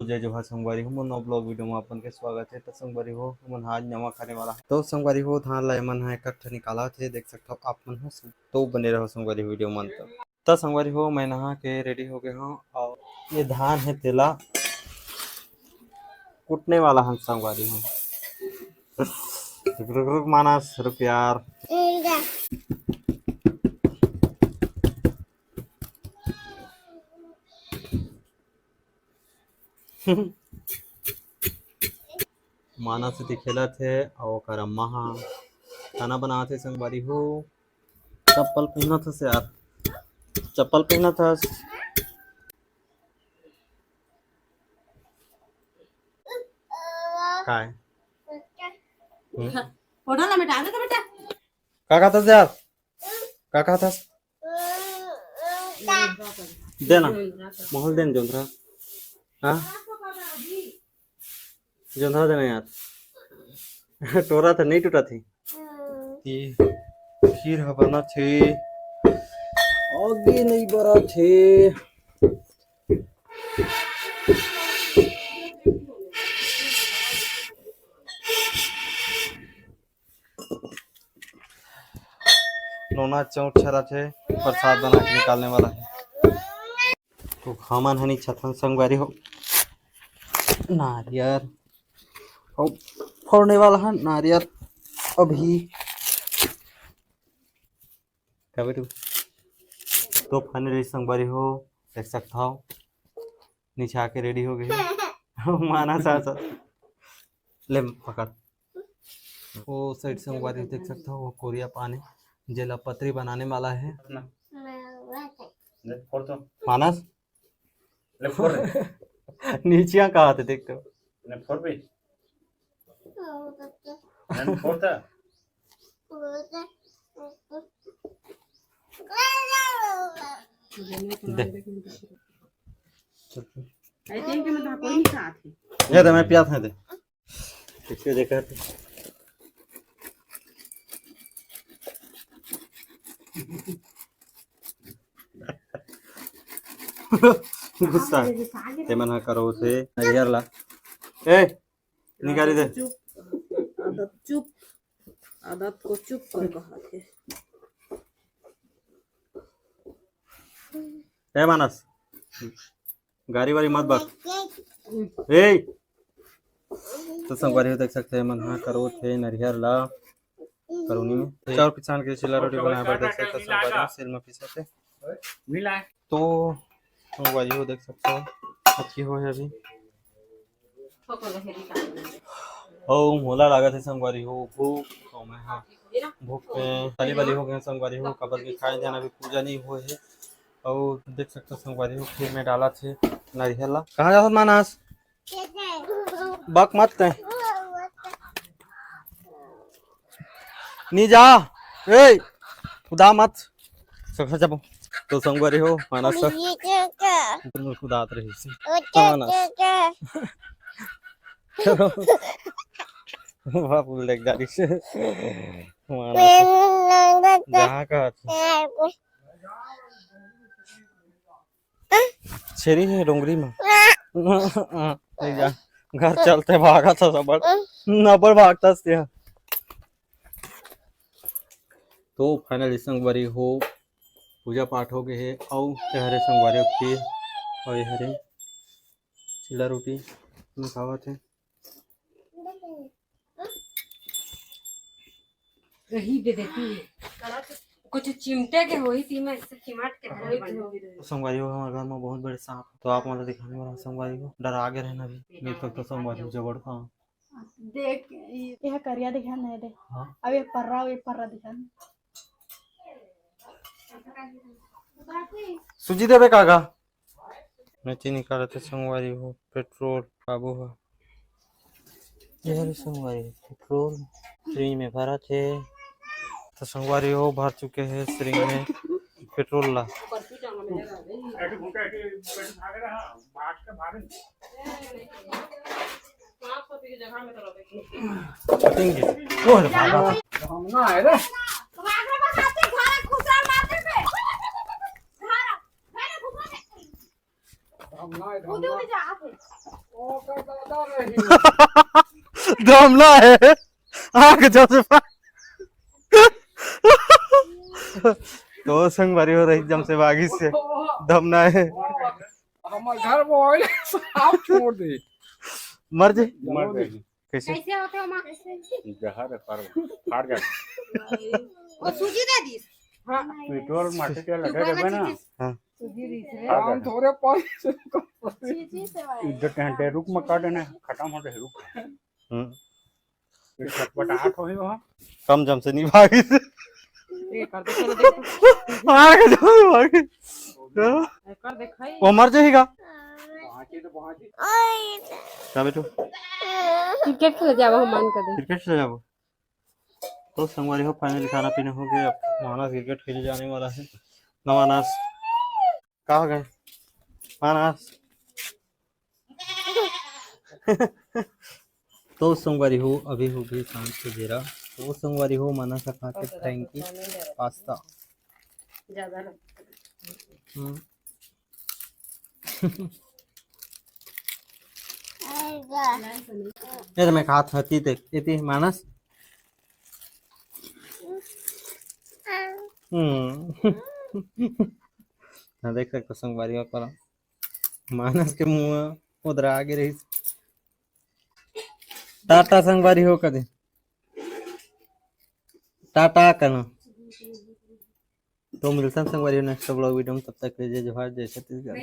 जय जोहार संगवारी हो मोर ब्लॉग वीडियो में अपन के स्वागत है। तो संगवारी हो मन आज नवा खाने वाला है। तो संगवारी हो धान ला मन है इकट्ठा निकाला थे, देख सकते हो आप मन हो। तो बने रहो संगवारी वीडियो मन तो संगवारी हो मैं नहा के रेडी हो गए हूँ और ये धान है तेला कुटने वाला हम संगवारी हो। रुक रुक रुक मानस रुक यार। माना से दिखेला थे और ओकर अम्मा हा खाना बनाते संगवारी हो। चप्पल पहना था से यार, चप्पल पहना था। काय फोटो ला मिटा दे बेटा। का खाता था यार, का खाता देना महल देन जोंधरा। हाँ जोंधरा देना यार। टोरा तो नहीं टूटा थी। ये खीर बना थे आगे नहीं बरा थे। नोना चौट छरा थे, प्रसाद बना के निकालने वाला है। तो हमन हनी छथन संगवारी हो नारियल और फोड़ने वाला है नारियल अभी कभी तो फाइनली संगवारी हो देख सकता हो नीचे आके रेडी हो गए। माना सा ले पकड़ वो साइड संगवारी देख सकता हो वो कोरिया पानी जेला पतरी बनाने वाला है। मानस नीचे कहा थे देखते हो ये तो मैं पिया था दे इसके देखा थे। गुस्सा ते मना करो से यार ला ए निकाली दे। चुप आदत को चुप कर कहा थे। ए मानस गाड़ी वाली मत बात ए। तो संगवारी देख सकते हैं मन करो थे नरियर ला करोनी में चार पिसान के चिल्ला रोटी बनाया पर देख सकते संगवारी सिल में पीसा थे मिला है। तो संगवारी हो देख सकते हो अच्छी हो है अभी ओ मोला लागत है संगवारी हो भूख तो मैं हाँ भूख में ताली वाली हो गए संगवारी हो कबर के खाए जाना अभी पूजा नहीं हुए है। और देख सकते हो संगवारी हो खीर में डाला थे नारियल ला। कहाँ जाओ मानस बक मत कहीं नहीं जा ए खुदा मत सखा जब। तो संगवारी हो मानस खुदात रही सी मानस बाबू लेग गाड़ी से मानस जहाँ का छेरी है डोंगरी में नहीं जा घर चलते भागा था सब नबर भागता से। तो फाइनली संगवारी हो पूजा पाठ हो गए है और हरे संगवारी खीर और हरे चिल्ला रोटी खावा थे रही दे देती कुछ चिमटे के होई थी मैं इससे चिमट के तो संगवारी हो हमारे घर में बहुत बड़े सांप तो आप मतलब दिखाने वाला संगवारी को डरा आगे रहना भी नहीं तो संगवारी जबड़ था देख यह करिया दिखाना है दे। हाँ अब ये पर्रा दिखाना सूजी देवे कागा नची निकाले थे संगवारी हो पेट्रोल काबू हो ये संगवारी पेट्रोल सिरिंज में भरा थे। तो संगवारी हो भर चुके हैं सिरिंज में पेट्रोल ला। दमला है आग जब से तो संग बारी हो रही जम से बागी से दमना है हमारे घर में ऑयल आप छोड़ दे मर जे कैसे कैसे होते हो माँ जहर पर फाड़ गया वो सूजी दे दी हाँ पेट्रोल माटे के लगे देबे ना हाँ सूजी दी से हम थोड़े पानी से चीची से इज्जत है रुक में काट देना खत्म हो जाए रुक ये छटपटाहट हो ही वहां कम जम से नहीं भागी से ये कर दे चलो देखो आग जम से भागी कर दिखाई वो मर जाएगा पहुंचे तो पहुंचे क्या बेटू क्रिकेट खेल जाओ हम मान कर दे क्रिकेट से जाओ तो संगवारी हो फाइनली खाना पीना हो गया अब मानस क्रिकेट खेलने जाने वाला है ना मानस कहाँ गए मानस तो संगवारी हो अभी हो गई शाम से देरा तो संगवारी हो मानस का खाते फ्रैंकी पास्ता ज्यादा ये तो मैं खात हती देख इति मानस ना देख सकते संगवारी हो पर मानस के मुंह उधर आगे रही टाटा संगवारी हो कदे टाटा करना तो मिलता है संगवारी हो नेक्स्ट ब्लॉग वीडियो में तब तक के लिए जोहार जय छत्तीसगढ़।